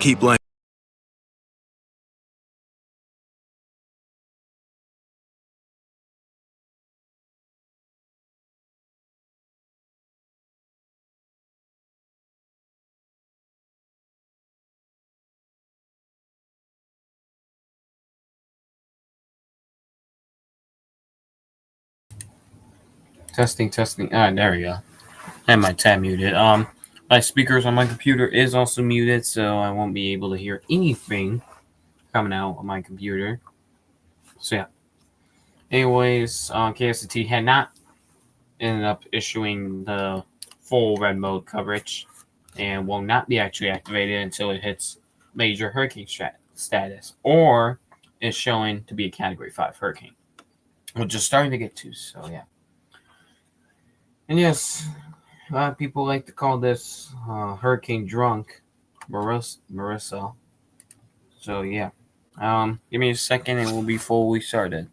keep like Testing, testing. There we go. I have my tab muted. My speakers on my computer is also muted, so I won't be able to hear anything coming out on my computer. So yeah. Anyways, KST had not ended up issuing the full red mode coverage, and will not be actually activated until it hits major hurricane status, or is showing to be a Category 5 hurricane, which is starting to get to. So yeah. And yes, a lot of people like to call this Hurricane Drunk, Marissa. So yeah, give me a second and we'll be fully started.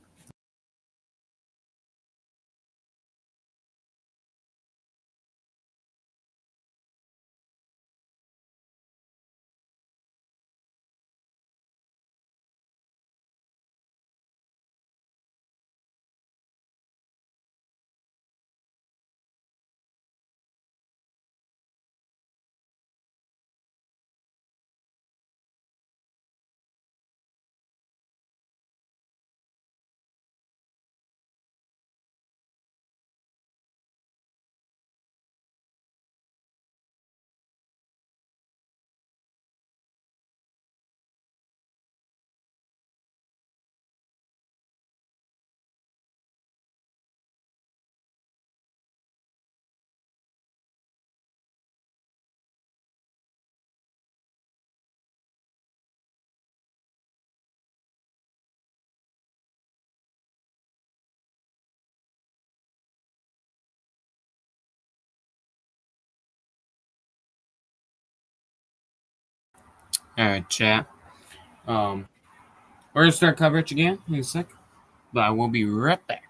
All right, chat. Um, we're gonna start coverage again in a sec, but I will be right back.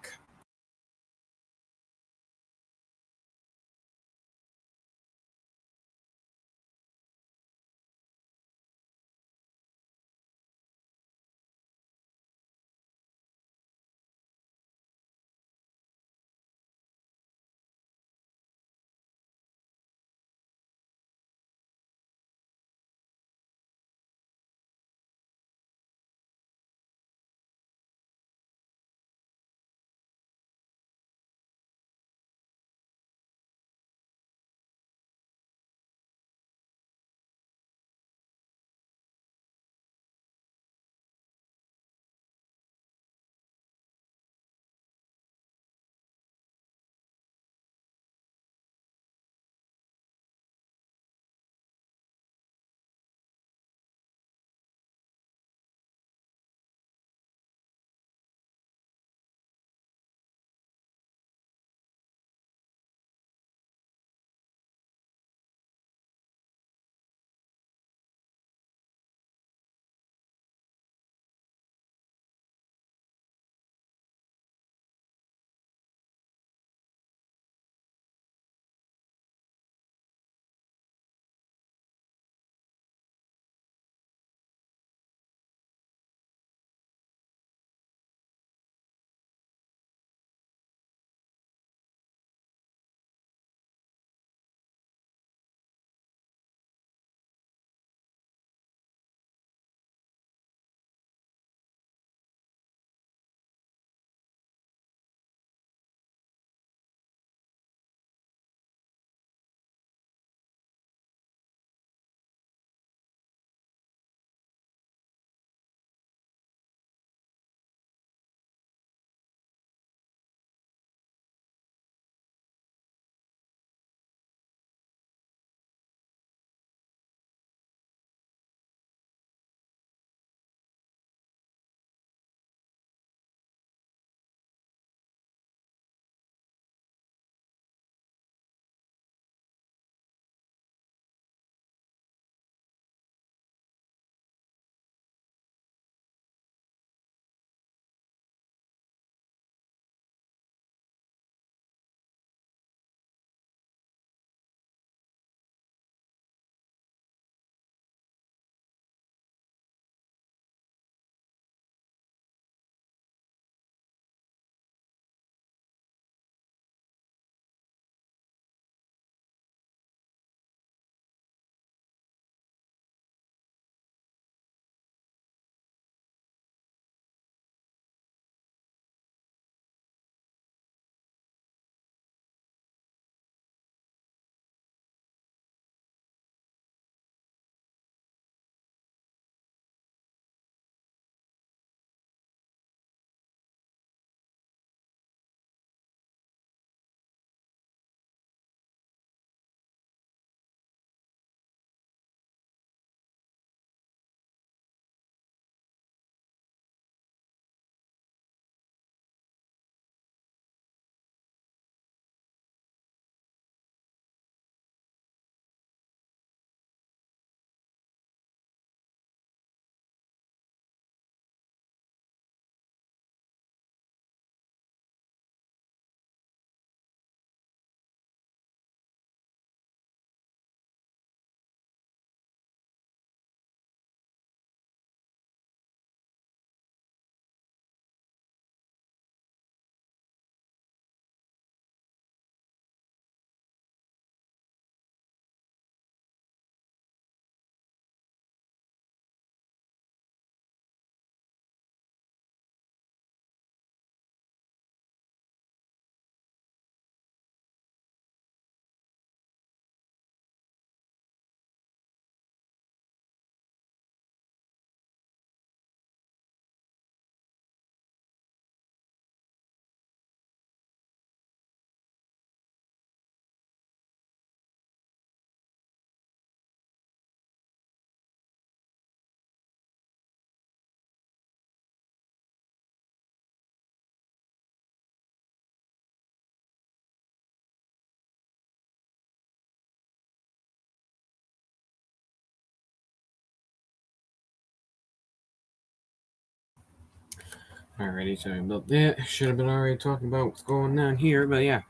Alrighty, sorry about that. Should have been already talking about what's going on here, but yeah.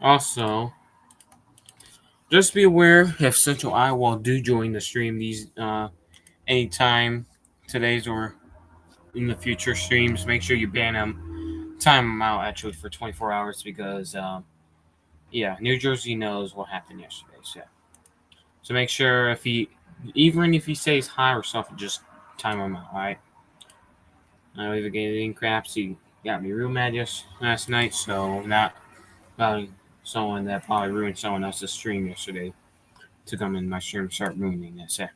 Also, just be aware if Central Iowa do join the stream these anytime today's or in the future streams, make sure you ban them, time them out actually for 24 hours because yeah, New Jersey knows what happened yesterday. So make sure even if he says hi or something, just time him out. All right. I know even getting craps. He got me real mad last night. So not about someone that probably ruined someone else's stream yesterday to come in my stream and start ruining it. So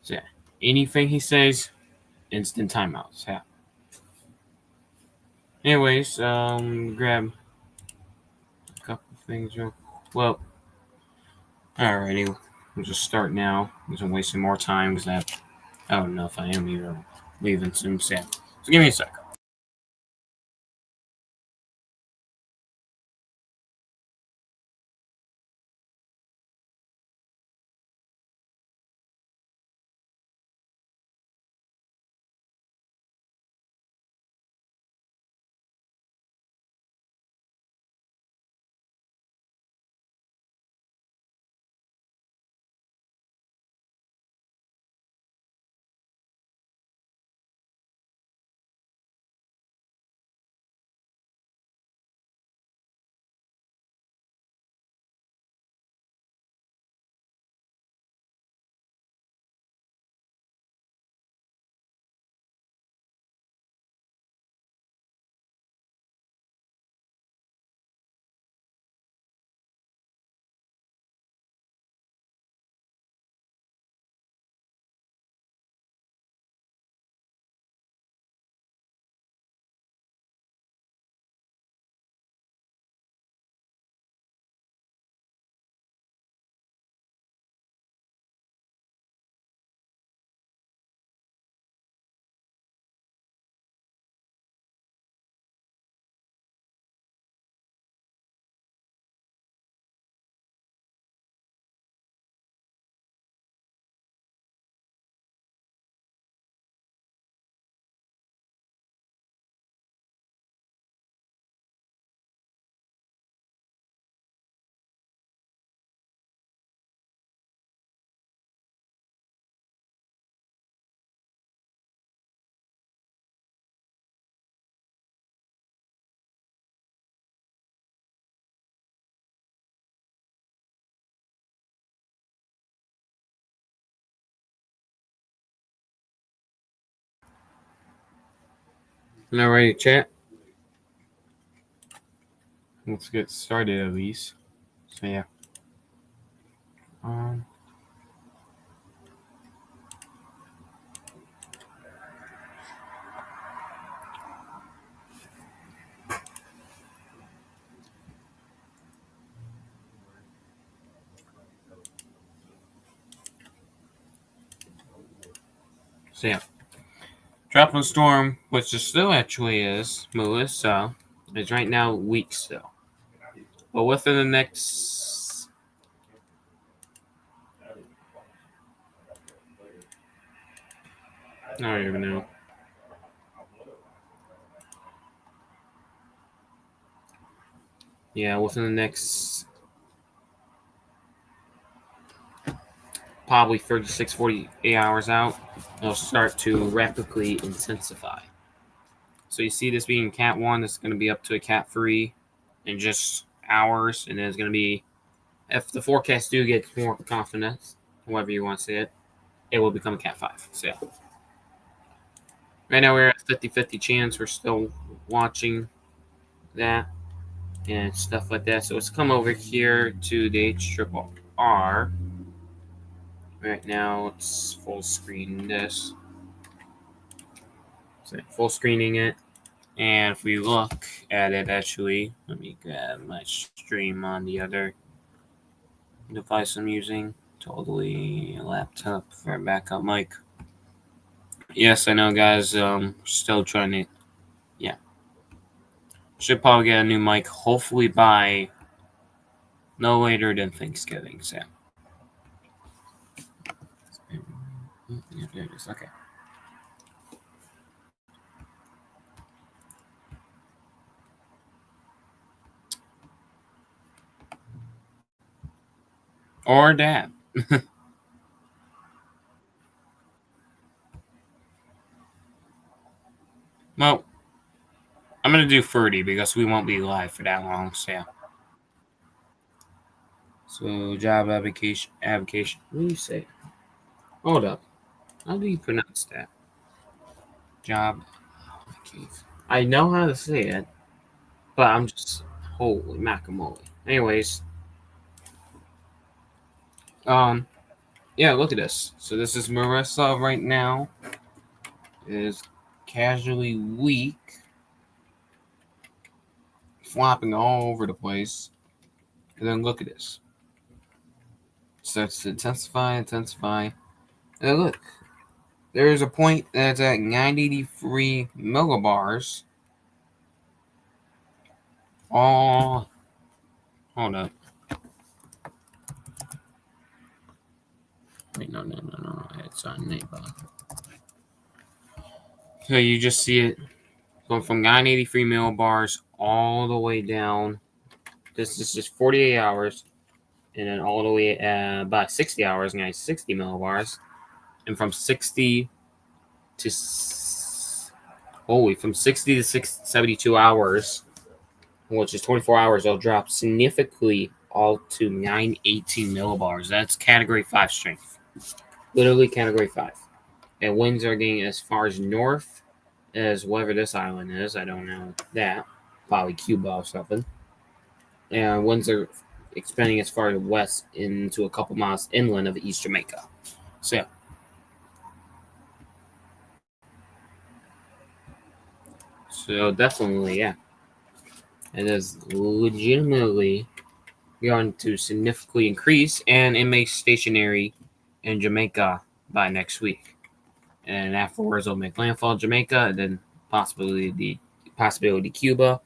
yeah. Anything he says, instant timeouts. Yeah. Anyways, grab a couple things. Well, alrighty. We'll just start now. I'm wasting more time because I don't know if I am even leaving soon. So give me a sec. Alright, chat. Let's get started at least. So yeah. Um. So yeah. Tropical storm, which it still actually is, Melissa, is right now weak still. But within the next I don't even know. Yeah, within the next probably 36, 48 hours out, it'll start to rapidly intensify. So you see this being Cat 1, it's going to be up to a Cat 3 in just hours, and then it's going to be, if the forecasts do get more confidence, however you want to say it will become a Cat 5. So yeah. Right now we're at 50-50 chance. We're still watching that and stuff like that. So let's come over here to the HRRR. Right now, let's full screen this. So full screening it. And if we look at it, actually, let me grab my stream on the other device I'm using. Totally a laptop for a backup mic. Yes, I know, guys. Still trying to. Yeah. Should probably get a new mic, hopefully by no later than Thanksgiving. So, yeah, there it is. Okay. Or dad. Well, I'm gonna do 30 because we won't be live for that long. So yeah. So job application. Application. What do you say? Hold up. How do you pronounce that? Job application. I know how to say it, but I'm just holy macamole. Anyways, um, yeah. Look at this. So this is Marissa right now. Is casually weak, flopping all over the place. And then look at this. Starts to intensify. And look, there's a point that's at 983 millibars. Oh, hold up. Wait, no. It's on neighbor. So you just see it going from 983 millibars all the way down. This is just 48 hours. And then all the way by 60 hours, 60 millibars. And from 60 to from 60 to 72 hours, which is 24 hours, they'll drop significantly all to 918 millibars. That's category 5 strength. Literally category 5. And winds are getting as far as north as whatever this island is. I don't know that. Probably Cuba or something. And winds are expanding as far as west into a couple miles inland of East Jamaica. So yeah. So definitely, yeah. It is legitimately going to significantly increase, and it may stationary in Jamaica by next week. And afterwards, it'll make landfall in Jamaica, and then possibility Cuba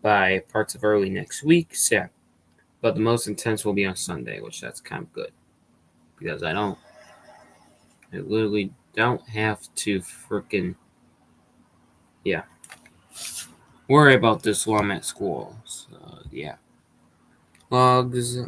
by parts of early next week. So, yeah. But the most intense will be on Sunday, which that's kind of good because I literally don't have to freaking, yeah, worry about this while I'm at school. So yeah, bugs.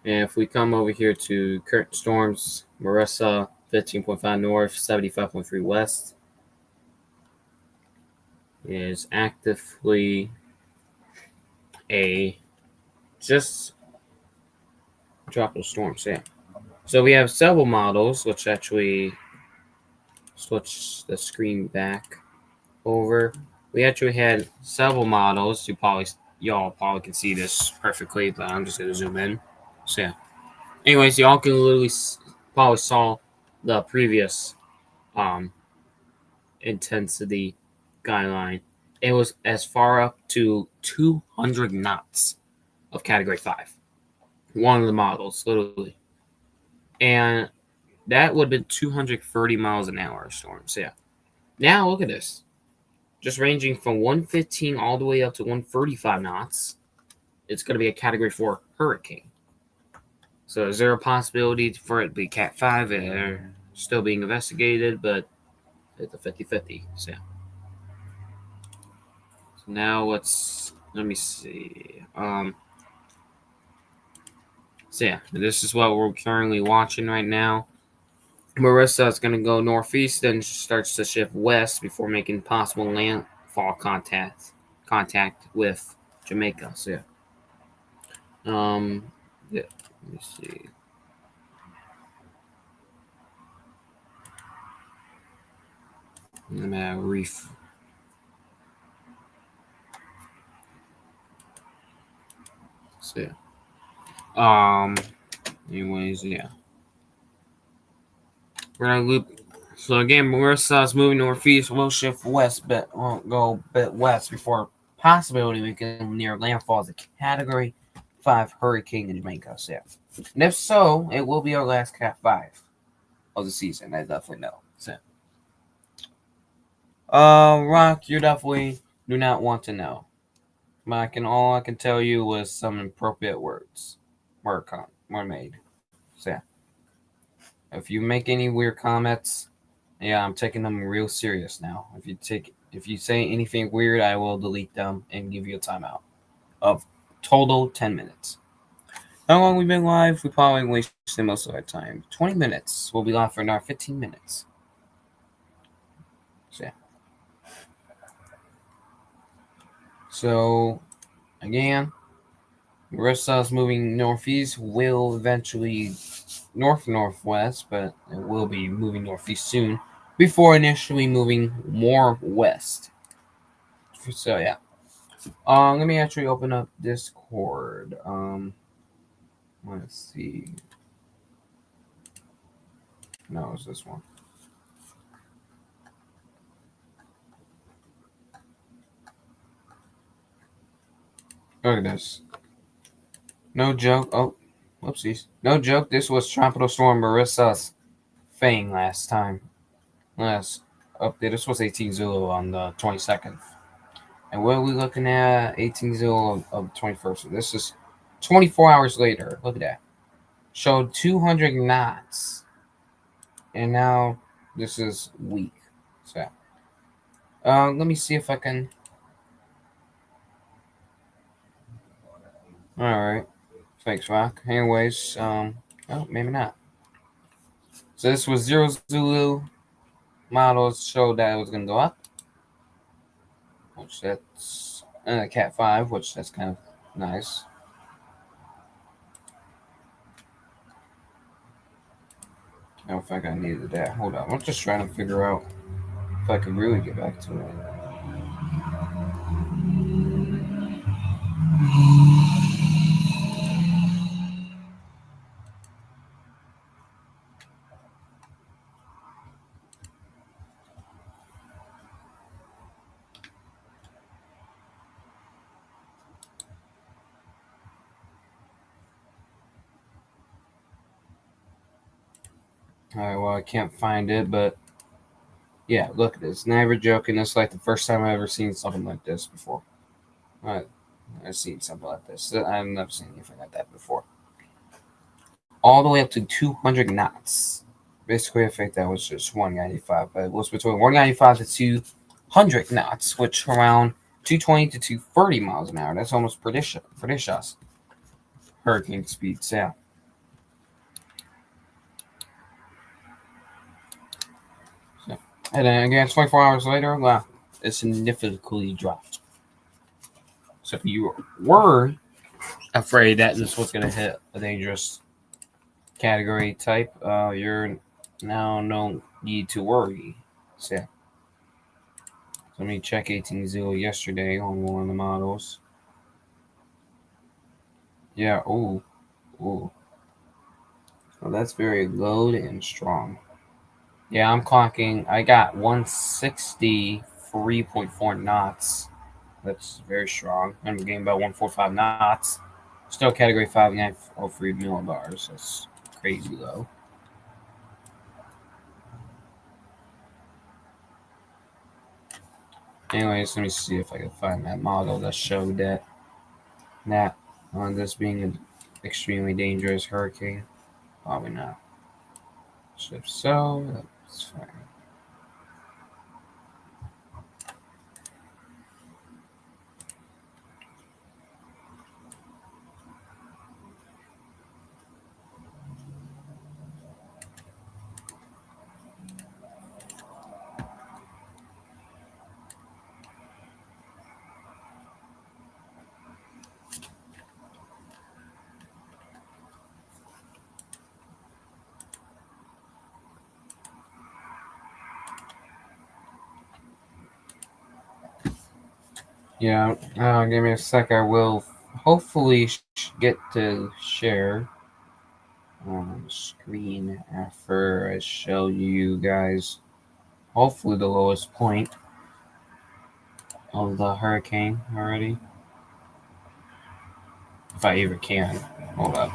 And if we come over here to current storms, Marissa, 15.5 north, 75.3 west, is actively a just tropical storm. So, yeah. So we have several models, which actually switch the screen back over. We actually had several models. Y'all probably can see this perfectly, but I'm just gonna zoom in. So yeah. Anyways, y'all can literally probably saw the previous intensity guideline. It was as far up to 200 knots of category 5. One of the models, literally. And that would have been 230 miles an hour storms. Yeah. Now look at this. Just ranging from 115 all the way up to 135 knots. It's going to be a category 4 hurricane. So is there a possibility for it to be Cat 5? They're still being investigated, but it's a 50-50. So, yeah. So now let me see. So yeah, this is what we're currently watching right now. Marissa is going to go northeast, then starts to shift west before making possible landfall contact with Jamaica. So yeah. Yeah. Let me see. I'm gonna reef. So yeah. Anyways, yeah. We're gonna loop. So again, Marissa's moving northeast. We'll shift west, but won't go a bit west before possibility we can near landfall as a Category 5 hurricane in Jamaica. So yeah. And if so, it will be our last Cat 5 of the season. I definitely know. So Rock, you definitely do not want to know. All I can tell you was some appropriate words were made. So yeah, if you make any weird comments, yeah, I'm taking them real serious now. If you say anything weird, I will delete them and give you a timeout of total 10 minutes. How long we've been live? We probably wasted most of our time. 20 minutes. We'll be live for another 15 minutes. So yeah. So again, Marisa's moving northeast, will eventually northwest, but it will be moving northeast soon before initially moving more west. So yeah. Let me actually open up Discord. Let's see. No, it's this one. Look at this. No joke. Oh, whoopsies. No joke. This was Tropical Storm Marissa's Fang last time. Last update. This was 18 Zulu on the 22nd. And what are we looking at? 18 Zulu of the 21st. So this is 24 hours later. Look at that. Showed 200 knots. And now this is weak. So, let me see if I can. Alright. Thanks, Rock. Anyways, oh, maybe not. So this was 0 Zulu. Models showed that it was going to go up. Which that's Cat 5, which that's kind of nice. I don't think I needed that. Hold on. I'm just trying to figure out if I can really get back to it. Alright, well, I can't find it, but yeah, look at this. Never joking. It's like the first time I've ever seen something like this before. Alright, I've seen something like this. I've never seen anything like that before. All the way up to 200 knots. Basically, I think that was just 195, but it was between 195 to 200 knots, which around 220 to 230 miles an hour. That's almost prodigious hurricane speeds. Yeah. So, and then again, 24 hours later, well, it significantly dropped. So if you were afraid that this was going to hit a dangerous category type, you're now no need to worry. So yeah. So let me check 18.0 yesterday on one of the models. Yeah, ooh. So that's very low and strong. Yeah, I'm clocking. I got 163.4 knots. That's very strong. I'm getting about 145 knots. Still category 5 and 903 millibars. That's crazy low. Anyways, let me see if I can find that model that showed that on this being an extremely dangerous hurricane. Probably not. If so, that's fine. Yeah, give me a sec. I will hopefully get to share on screen after I show you guys hopefully the lowest point of the hurricane already. If I even can. Hold up.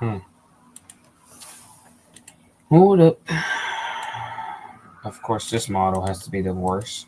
Hmm. Hold up. Of course, this model has to be the worst.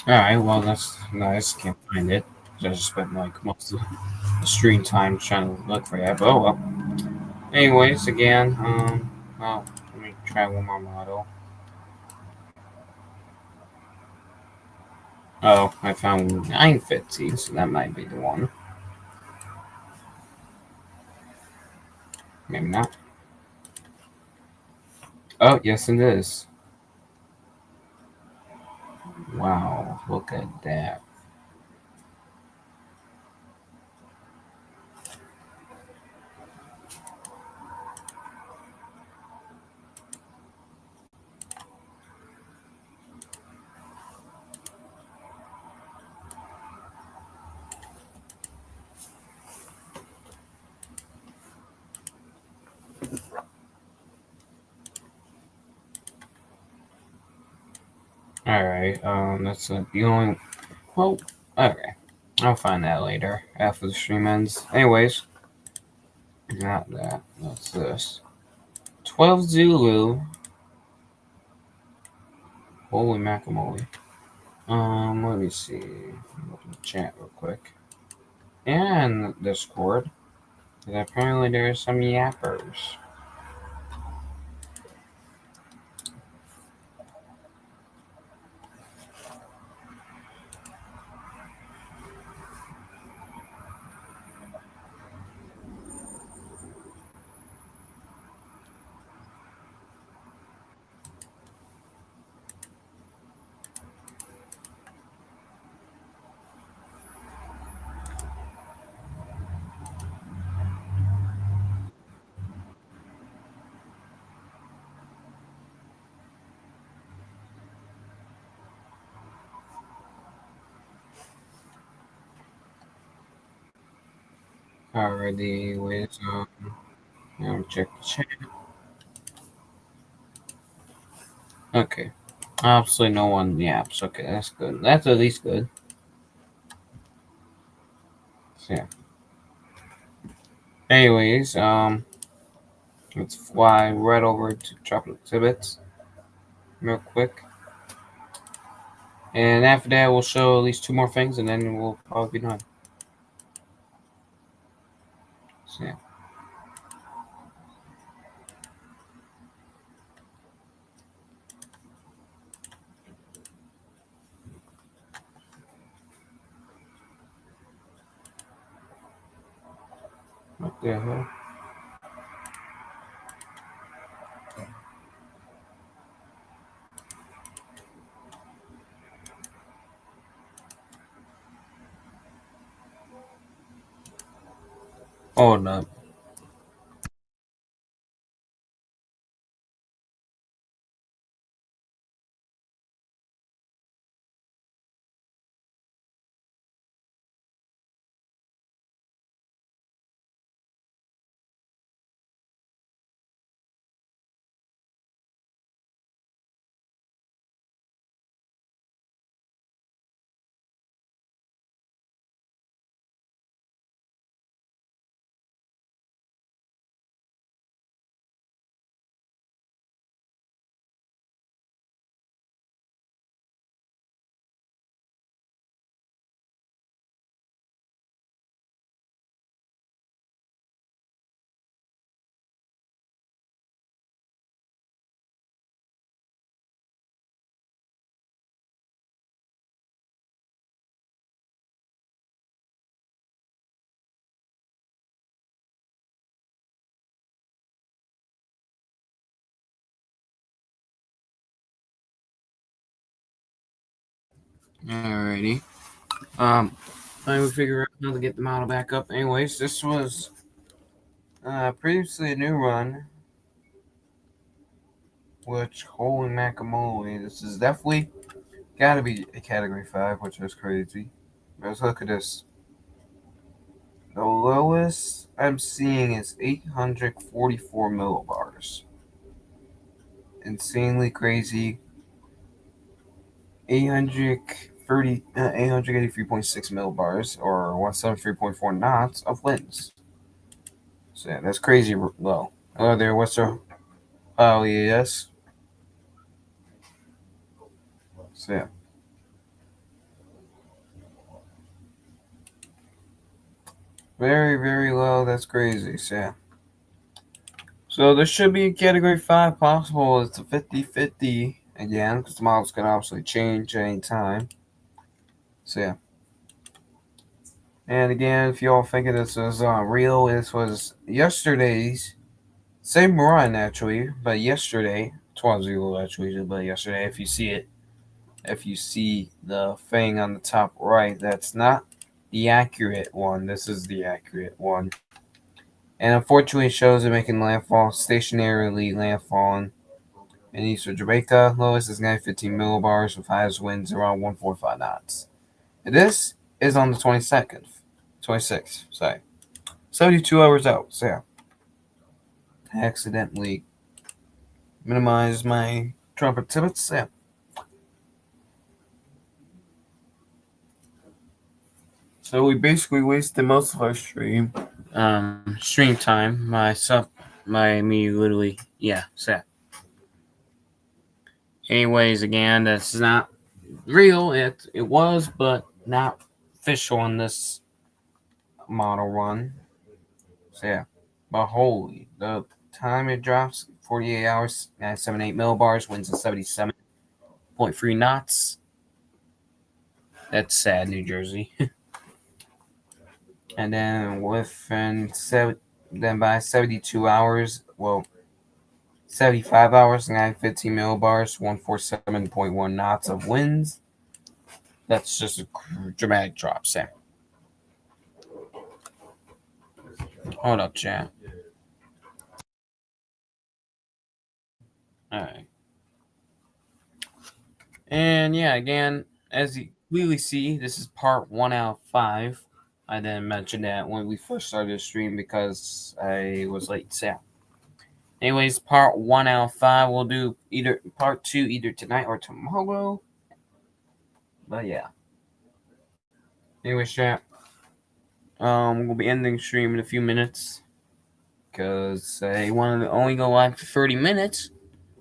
Alright, well, that's nice. Can't find it. I just spent like most of the stream time trying to look for that. But oh well. Anyways, again, well, let me try one more model. Oh, I found 950, so that might be the one. Maybe not. Oh, yes, it is. Wow, look at that. Alright, that's the only. Well, okay. I'll find that later after the stream ends. Anyways, not that. That's this. 12 Zulu. Holy macamoly. Let me see. Open the chat real quick. And Discord. Because apparently there's some yappers. Alrighty, anyways, Check the chat. Okay. Obviously, no one in the apps. Okay, that's good. That's at least good. So, yeah. Anyways, let's fly right over to Tropical Exhibits real quick. And after that, we'll show at least two more things, and then we'll probably be done. So, yeah. What the hell? Hold up. Alrighty. I will figure out how to get the model back up. Anyways, this was previously a new run, which holy macamole, this is definitely gotta be a category 5, which is crazy. Let's look at this. The lowest I'm seeing is 844 millibars. Insanely crazy. 883.6 millibars, or 173.4 knots of winds. So yeah, that's crazy low. Hello there, what's up? Oh, yes. So yeah. Very, very low. That's crazy. So yeah. So there should be a category 5 possible. It's a 50-50 again, because the models can obviously change at any time. So yeah. And again, if y'all thinking this is real, this was yesterday's same run actually, but yesterday 12-0 actually, but yesterday. If you see the thing on the top right, that's not the accurate one. This is the accurate one. And unfortunately, it shows it making landfall, stationarily landfalling in eastern Jamaica. Lowest is 915 millibars with highest winds around 145 knots. And this is on the 22nd, 26th, sorry. 72 hours out, so yeah. I accidentally minimized my trumpet tippets, yeah. So we basically wasted most of our stream time. Me literally, yeah, so yeah. Anyways, again, that's not real. It was, but not official on this model run. So yeah, but holy, the time it drops 48 hours, 978 millibars, winds at 77.3 knots. That's sad, New Jersey. And then then by 72 hours, well, 75 hours, 915 millibars, 147.1 knots of winds. That's just a dramatic drop, Sam. Hold up, chat. All right. And yeah, again, as you clearly see, this is part 1 out of 5. I didn't mention that when we first started the stream because I was late. So, yeah. Anyways, part 1 out of 5. We'll do either part 2 either tonight or tomorrow. But yeah. Anyways, chat. We'll be ending stream in a few minutes because I wanted to only go live for 30 minutes.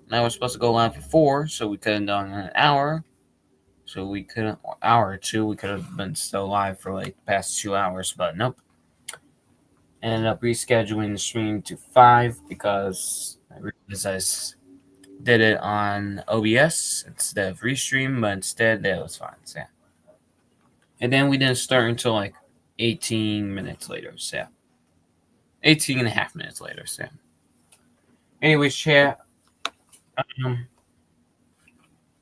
And I was supposed to go live for 4, so we could have done an hour. So we couldn't, hour or two, we could have been still live for like the past 2 hours, but nope. Ended up rescheduling the stream to 5 because I realized I did it on OBS instead of Restream, but instead that was fine. So yeah. And then we didn't start until like 18 minutes later. So yeah. 18 and a half minutes later. So yeah. Anyways, chat.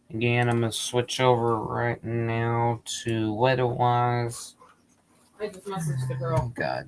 Again, I'm going to switch over right now to weather-wise. I just messaged the girl. Oh, God.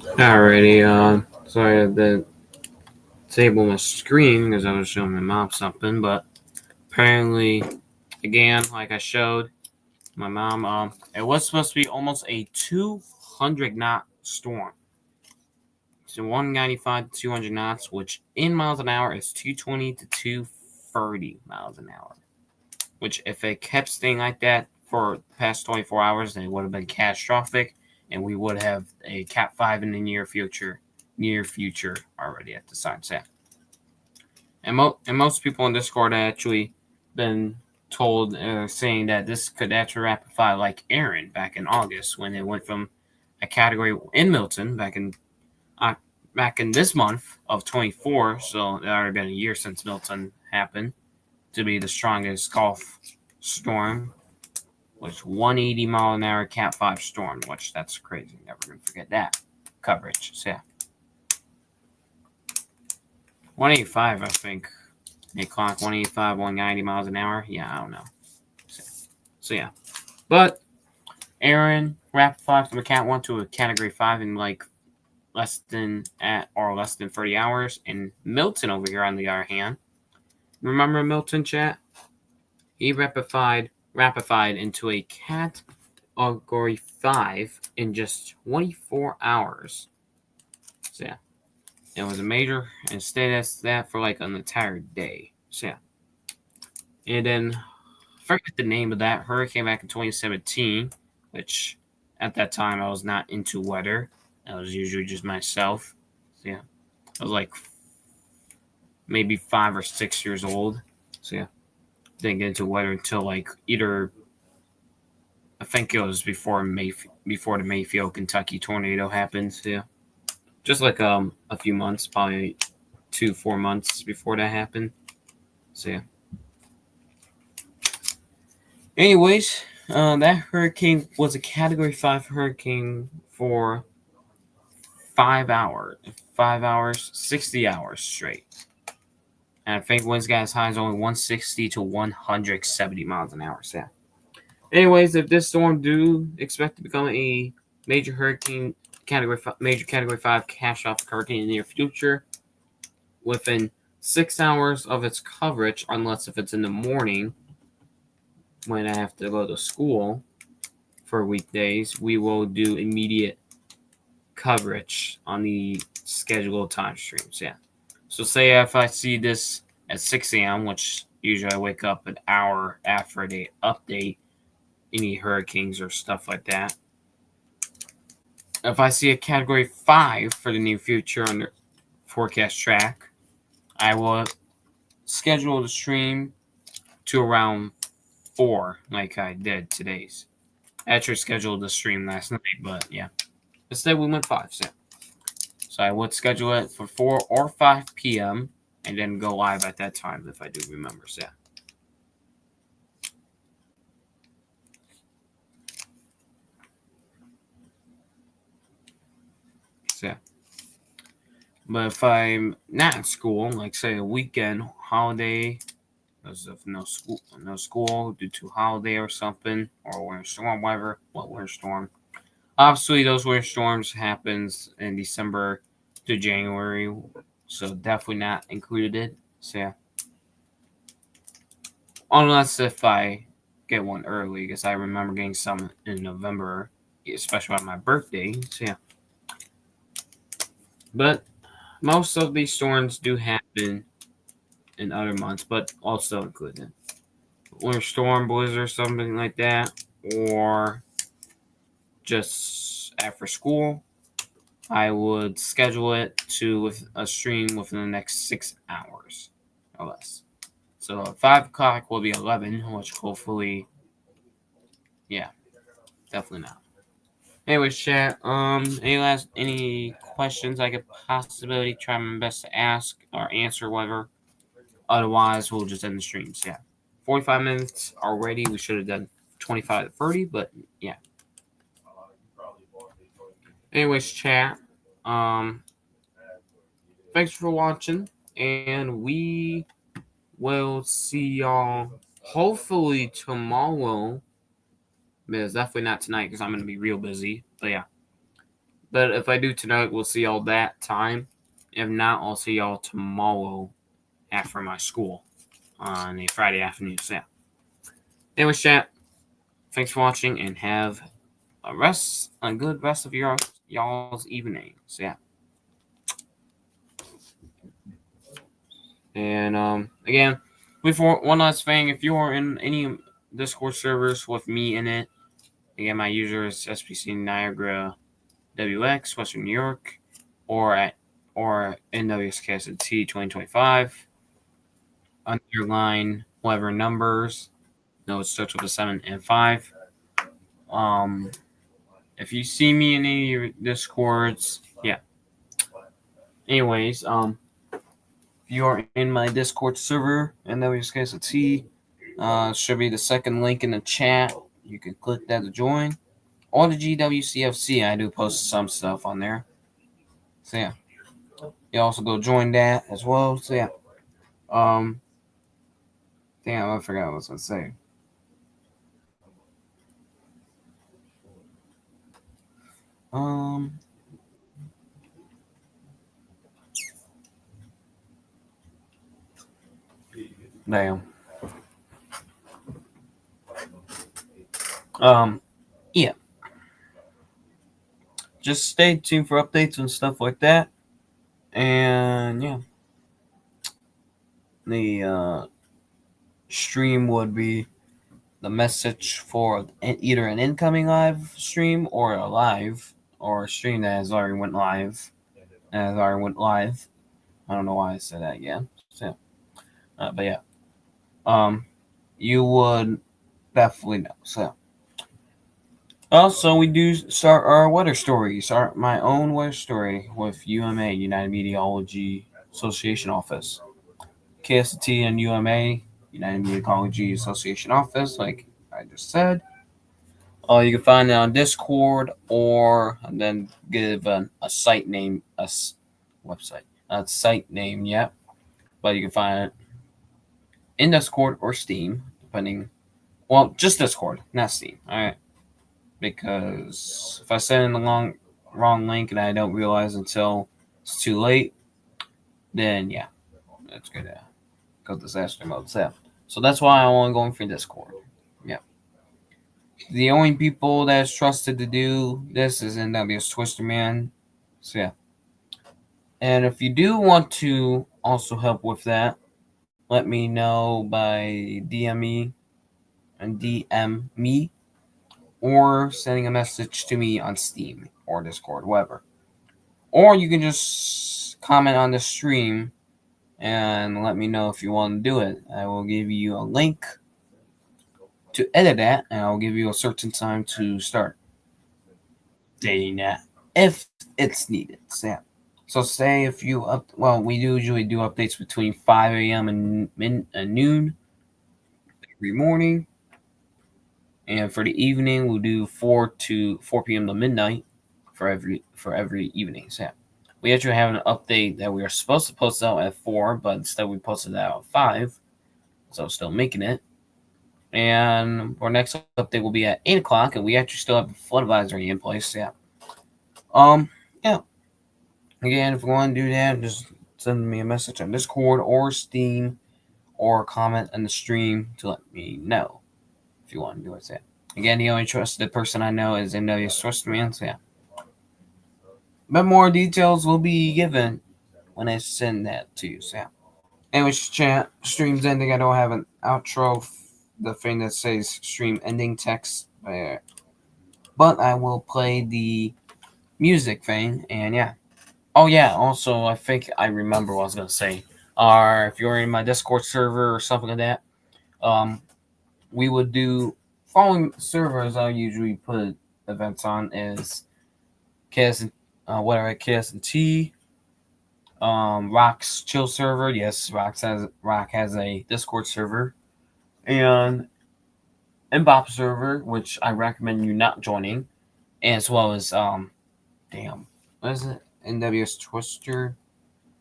Alrighty, Sorry, I had to disable my screen because I was showing my mom something, but apparently, again, like I showed my mom, it was supposed to be almost a 200 knot storm. So 195 to 200 knots, which in miles an hour is 220 to 230 miles an hour. Which, if it kept staying like that for the past 24 hours, then it would have been catastrophic, and we would have a Cat 5 in the near future already at the sunset. And most people in Discord actually been told, saying that this could actually rapidify like Aaron back in August when it went from a category in Milton back in this month of 24. So it already been a year since Milton happened to be the strongest Gulf storm, which 180 mile an hour Cat 5 storm, which that's crazy. Never gonna forget that coverage. So yeah, 185, I think. They clock 185, 190 miles an hour. Yeah, I don't know. So yeah, but Aaron rapid from a Cat 1 to a Category 5 in like less than 30 hours. And Milton over here, on the other hand, remember Milton, chat? He rapidified into a Category 5 in just 24 hours. So yeah, it was a major, and stayed as that for like an entire day. So yeah, and then I forget the name of that hurricane back in 2017, which at that time I was not into weather. I was usually just myself. So yeah, I was like maybe 5 or 6 years old. So yeah, didn't get into weather until like either, I think it was before the Mayfield, Kentucky tornado happened. So yeah, just like a few months, probably 2-4 months before that happened. So yeah. Anyways, that hurricane was a Category 5 hurricane for 5 hours, 60 hours straight. And I think winds got as high as only 160 to 170 miles an hour. So yeah. Anyways, if this storm do expect to become a major hurricane, major Category 5 catastrophic hurricane in the near future, within 6 hours of its coverage, unless if it's in the morning when I have to go to school for weekdays, we will do immediate coverage on the scheduled time streams. Yeah. So say if I see this at 6 a.m., which usually I wake up an hour after they update any hurricanes or stuff like that. If I see a Category 5 for the near future on the forecast track, I will schedule the stream to around 4, like I did today's. I actually scheduled the stream last night, but yeah. Instead, we went 5. So I would schedule it for 4 or 5 p.m. and then go live at that time if I do remember. So yeah. So yeah. But if I'm not at school, like say a weekend holiday, because of no school due to holiday or something, or winter storm, whatever, winter storm. Obviously, those winter storms happens in December to January, so definitely not included. So yeah, unless if I get one early, because I remember getting some in November, especially on my birthday. So yeah, but most of these storms do happen in other months, but also included winter storm, blizzard, something like that, or just after school. I would schedule it to with a stream within the next 6 hours or less. So 5 o'clock will be 11, which hopefully, yeah, definitely not. Anyways, chat. Any questions I could possibly try my best to ask or answer, whatever. Otherwise, we'll just end the streams. Yeah, 45 minutes already. We should have done 25 to 30, but yeah. Anyways, chat. Thanks for watching, and we will see y'all hopefully tomorrow. But it's definitely not tonight because I'm gonna be real busy. But yeah. But if I do tonight, we'll see y'all that time. If not, I'll see y'all tomorrow after my school on a Friday afternoon. So yeah. Anyways, chat. Thanks for watching and have a good rest of y'all's evening. So yeah. And again, before one last thing, if you are in any Discord servers with me in it, again my user is SPC Niagara WX Western New York, or NWSKST 2025. Underline whatever numbers. No, it starts with a 7 and 5. If you see me in any of your Discords, yeah. Anyways, if you are in my Discord server, NWSKST, should be the second link in the chat. You can click that to join. Or the GWCFC, I do post some stuff on there. So yeah. You also go join that as well. So yeah. Damn, I forgot what I was gonna say. Um, damn. Yeah. Just stay tuned for updates and stuff like that. And yeah, the stream would be the message for either an incoming live stream or a live or a stream that has already went live. I don't know why I said that again. So, but yeah, you would definitely know. So. Also, we do start our weather stories, my own weather story with UMA, United Meteorology Association Office. KST and UMA, United Meteorology Association Office, like I just said. You can find it on Discord or and then give a site name, website, not site name yet, but you can find it in Discord or Steam, depending. Well, just Discord, not Steam. All right. Because if I send in the wrong link and I don't realize until it's too late, then yeah, it's gonna go disaster mode. So that's why I'm only going for Discord. Yeah. The only people that's trusted to do this is NW's Twister Man. So yeah. And if you do want to also help with that, let me know by DM me or sending a message to me on Steam or Discord, whatever. Or you can just comment on the stream and let me know if you want to do it. I will give you a link to edit that, and I'll give you a certain time to start dating that if it's needed. So, yeah. So say if you we usually do updates between 5 a.m. and noon every morning, and for the evening we'll do 4 p.m. to midnight for every evening. So yeah. We actually have an update that we are supposed to post out at 4, but instead we posted out at 5. So still making it. And our next update will be at 8 o'clock, and we actually still have the flood advisory in place. So yeah. Yeah. Again, if you want to do that, just send me a message on Discord or Steam or comment on the stream to let me know if you want to do it. So, yeah. Again, the only trusted person I know is NW's Twister Man. So yeah. But more details will be given when I send that to you. So yeah. Anyways, chat, stream's ending. I don't have an outro, the thing that says stream ending text there. But I will play the music thing, and yeah. Oh yeah, also I think I remember what I was gonna say. If you're in my Discord server or something like that, we would do following servers I usually put events on is KS and T, Rock's chill server. Yes, Rock has a Discord server, and Mbop server, which I recommend you not joining, as well as what is it? NW's Twister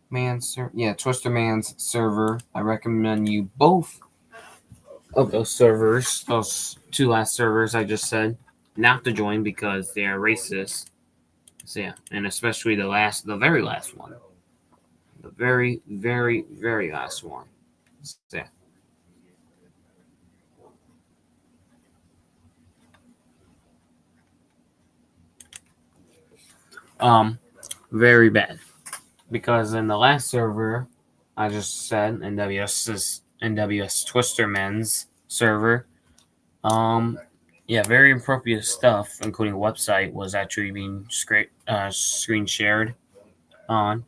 Man server. Yeah, Twister Man's server. I recommend you both of those servers, those two last servers I just said, not to join because they are racist. So yeah, and especially the very last one. the very, very, very last one. So, very bad. Because in the last server, I just said NWS Twisterman's server, yeah, very appropriate stuff, including a website, was actually being screen shared on,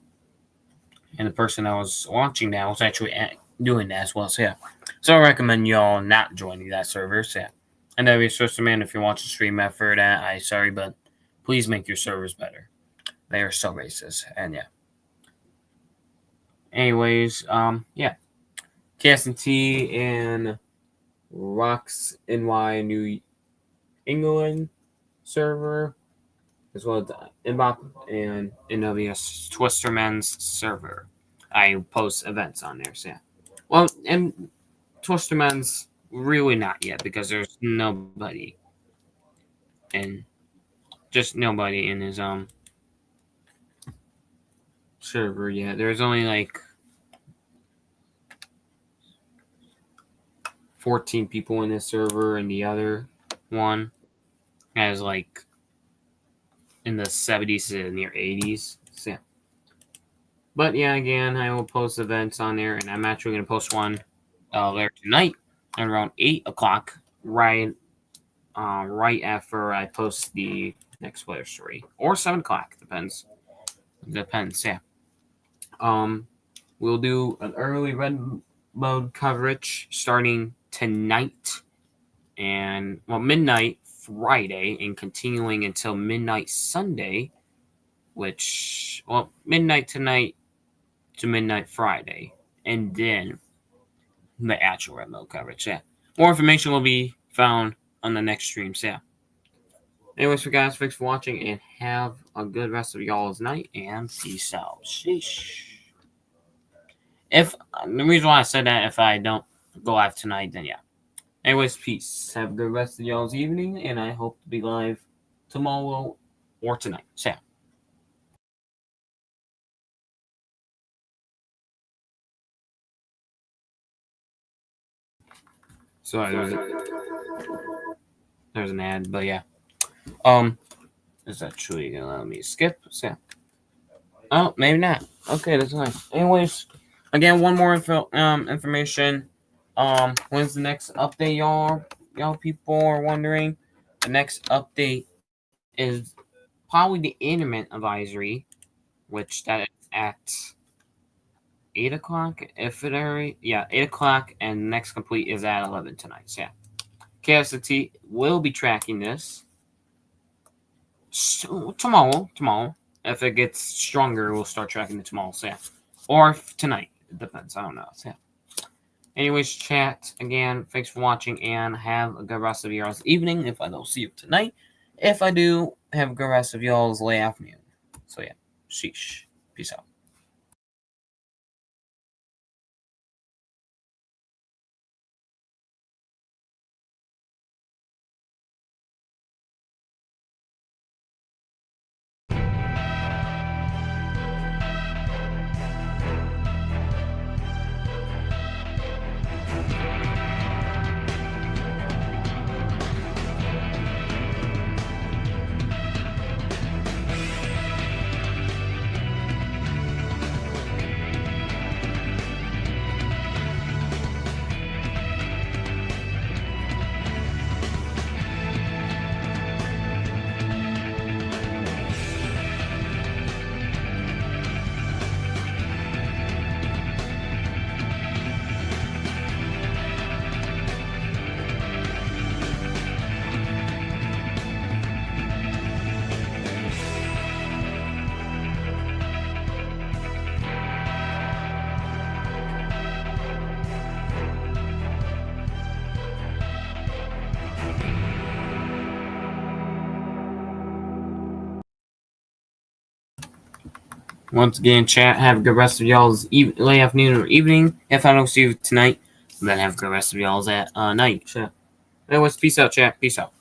and the person that was watching that was actually doing that as well. So yeah, so I recommend y'all not joining that server. So yeah, NWS Twisterman, if you're watching stream after that, I sorry, but please make your servers better. They are so racist, and yeah. Anyways, yeah, KSNT and Rocks NY New England server, as well as Mbop and NWS Twisterman's server. I post events on there, so yeah. Well, and Twisterman's really not yet because there's nobody, and just nobody in his server yet. There's only like 14 people in this server, and the other one has like in the 70s to near 80s. So yeah. But yeah, again, I will post events on there, and I'm actually going to post one later tonight at around 8 o'clock, right after I post the next player story, or 7 o'clock, depends. Yeah. We'll do an early red mode coverage starting tonight and midnight Friday and continuing until midnight Sunday, which midnight tonight to midnight Friday, and then the actual red mode coverage. Yeah, more information will be found on the next stream. So yeah. Anyways, for guys, thanks for watching and have a good rest of y'all's night and peace out. Sheesh. If the reason why I said that, if I don't go live tonight, then yeah. Anyways, peace. Have a good rest of y'all's evening, and I hope to be live tomorrow or tonight. So yeah. Sorry, there's an ad, but yeah. Is actually gonna let me skip? So yeah. Oh, maybe not. Okay, that's nice. Anyways, again, one more information. When's the next update, y'all people are wondering? The next update is probably the internet advisory, which that is at 8 o'clock. If it are, yeah, 8 o'clock, and next complete is at 11 tonight. So yeah, KST will be tracking this tomorrow. If it gets stronger, we'll start tracking it tomorrow. So yeah, or tonight. It depends. I don't know. So yeah. Anyways, chat again. Thanks for watching and have a good rest of y'all's evening. If I don't see you tonight, if I do, have a good rest of y'all's late afternoon. So yeah, sheesh. Peace out. Once again, chat, have a good rest of y'all's late afternoon or evening. If I don't see you tonight, then have a good rest of y'all's at night. Anyways, peace out, chat. Peace out.